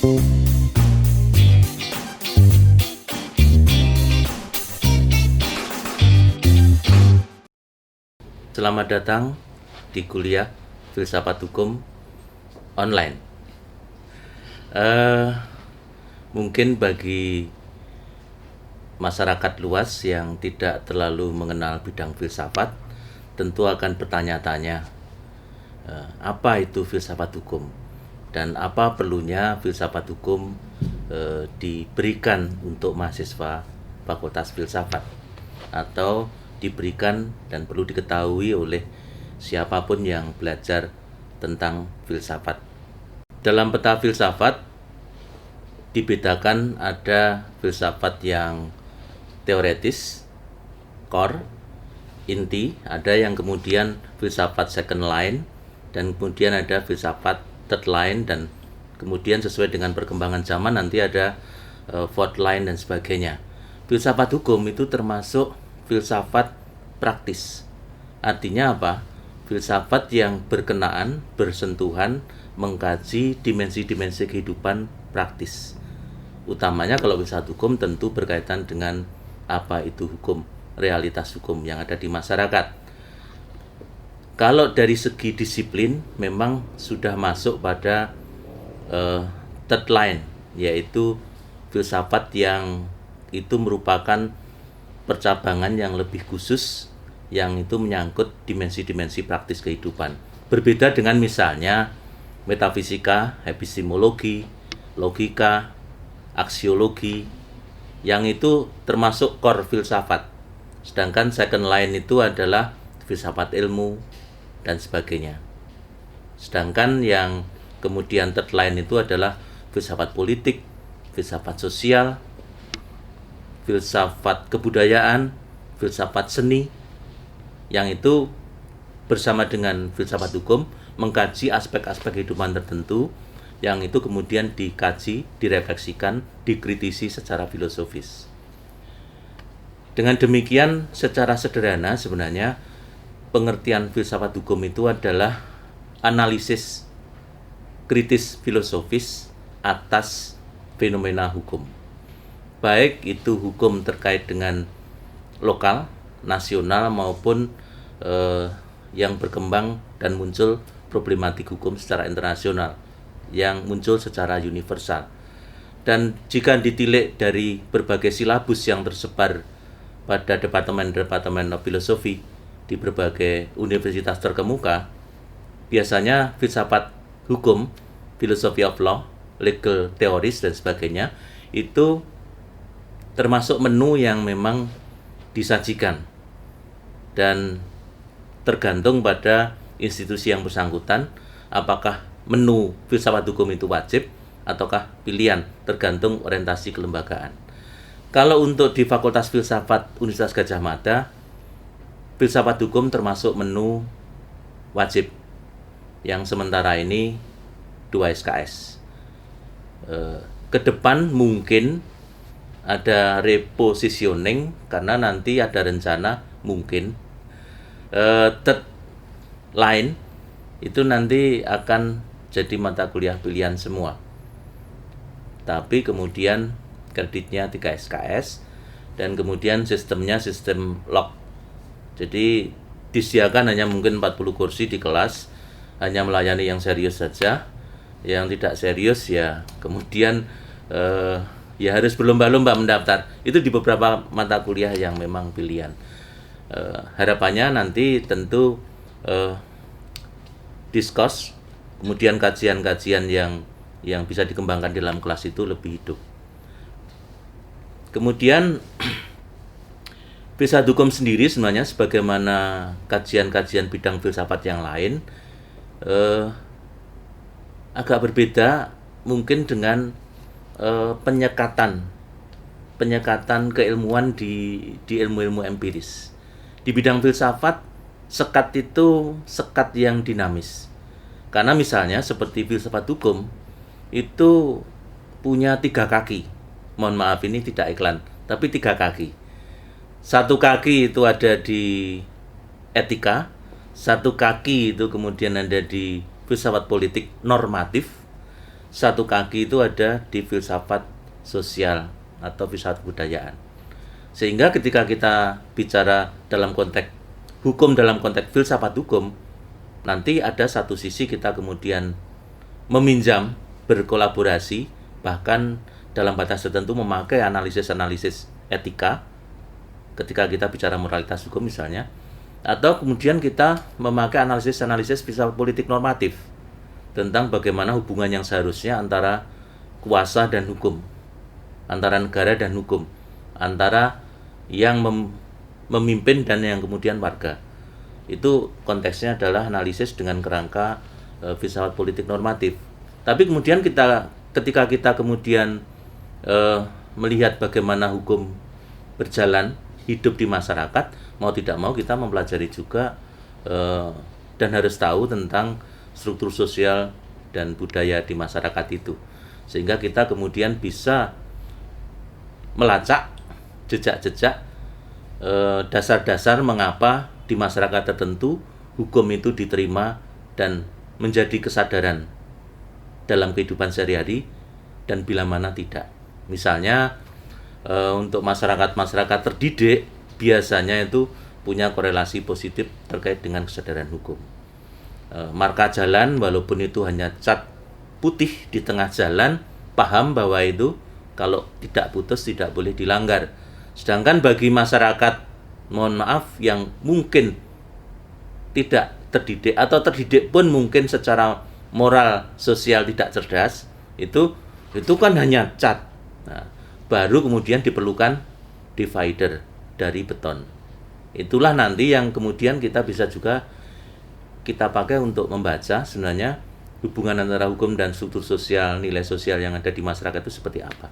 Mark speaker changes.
Speaker 1: Selamat datang di kuliah Filsafat Hukum online. Mungkin bagi masyarakat luas yang tidak terlalu mengenal bidang filsafat, tentu akan bertanya-tanya, apa itu filsafat hukum dan apa perlunya filsafat hukum diberikan untuk mahasiswa Fakultas Filsafat atau diberikan dan perlu diketahui oleh siapapun yang belajar tentang filsafat. Dalam peta filsafat dibedakan ada filsafat yang teoretis, core, inti, ada yang kemudian filsafat second line, dan kemudian ada filsafat third line, dan kemudian sesuai dengan perkembangan zaman nanti ada fourth line dan sebagainya. Filsafat hukum itu termasuk filsafat praktis. Artinya apa? Filsafat yang berkenaan, bersentuhan, mengkaji dimensi-dimensi kehidupan praktis. Utamanya kalau filsafat hukum tentu berkaitan dengan apa itu hukum, realitas hukum yang ada di masyarakat. Kalau dari segi disiplin memang sudah masuk pada third line, yaitu filsafat yang itu merupakan percabangan yang lebih khusus yang itu menyangkut dimensi-dimensi praktis kehidupan. Berbeda dengan misalnya metafisika, epistemologi, logika, aksiologi, yang itu termasuk core filsafat. Sedangkan second line itu adalah filsafat ilmu dan sebagainya. Sedangkan yang kemudian third line itu adalah filsafat politik, filsafat sosial, filsafat kebudayaan, filsafat seni, yang itu bersama dengan filsafat hukum mengkaji aspek-aspek kehidupan tertentu yang itu kemudian dikaji, direfleksikan, dikritisi secara filosofis. Dengan demikian secara sederhana sebenarnya pengertian filsafat hukum itu adalah analisis kritis filosofis atas fenomena hukum. Baik itu hukum terkait dengan lokal, nasional maupun yang berkembang dan muncul problematik hukum secara internasional yang muncul secara universal. Dan jika ditilik dari berbagai silabus yang tersebar pada departemen-departemen filosofi di berbagai universitas terkemuka, biasanya filsafat hukum, philosophy of law, legal theories dan sebagainya itu termasuk menu yang memang disajikan dan tergantung pada institusi yang bersangkutan apakah menu filsafat hukum itu wajib ataukah pilihan, tergantung orientasi kelembagaan. Kalau untuk di Fakultas Filsafat Universitas Gadjah Mada, filsafat hukum termasuk menu wajib yang sementara ini 2 SKS. Ke depan mungkin ada repositioning karena nanti ada rencana mungkin third line itu nanti akan jadi mata kuliah pilihan semua. Tapi kemudian kreditnya 3 SKS dan kemudian sistemnya sistem lock. Jadi disediakan hanya mungkin 40 kursi di kelas, hanya melayani yang serius saja. Yang tidak serius ya kemudian ya harus berlomba-lomba mendaftar. Itu di beberapa mata kuliah yang memang pilihan. Harapannya nanti tentu diskus, kemudian kajian-kajian yang bisa dikembangkan dalam kelas itu lebih hidup. Kemudian filsafat hukum sendiri sebenarnya sebagaimana kajian-kajian bidang filsafat yang lain agak berbeda mungkin dengan penyekatan keilmuan di ilmu-ilmu empiris. Di bidang filsafat, sekat itu sekat yang dinamis. Karena misalnya seperti filsafat hukum itu punya 3 kaki. Mohon maaf ini tidak iklan, tapi 3 kaki. 1 kaki itu ada di etika, 1 kaki itu kemudian ada di filsafat politik normatif, satu kaki itu ada di filsafat sosial atau filsafat kebudayaan. Sehingga ketika kita bicara dalam konteks hukum, dalam konteks filsafat hukum, nanti ada satu sisi kita kemudian meminjam, berkolaborasi, bahkan dalam batas tertentu memakai analisis-analisis etika ketika kita bicara moralitas hukum misalnya, atau kemudian kita memakai analisis-analisis filsafat politik normatif tentang bagaimana hubungan yang seharusnya antara kuasa dan hukum, antara negara dan hukum, antara yang memimpin dan yang kemudian warga. Itu konteksnya adalah analisis dengan kerangka filsafat politik normatif. Tapi kemudian ketika kita kemudian melihat bagaimana hukum berjalan hidup di masyarakat, mau tidak mau kita mempelajari juga dan harus tahu tentang struktur sosial dan budaya di masyarakat itu, sehingga kita kemudian bisa melacak jejak-jejak dasar-dasar mengapa di masyarakat tertentu hukum itu diterima dan menjadi kesadaran dalam kehidupan sehari-hari dan bila mana tidak. Misalnya untuk masyarakat terdidik biasanya itu punya korelasi positif terkait dengan kesadaran hukum. Marka jalan walaupun itu hanya cat putih di tengah jalan, paham bahwa itu kalau tidak putus tidak boleh dilanggar. Sedangkan bagi masyarakat, mohon maaf, yang mungkin tidak terdidik atau terdidik pun mungkin secara moral sosial tidak cerdas, itu kan hanya cat. Nah, baru kemudian diperlukan divider dari beton. Itulah nanti yang kemudian kita bisa juga kita pakai untuk membaca sebenarnya hubungan antara hukum dan struktur sosial, nilai sosial yang ada di masyarakat itu seperti apa.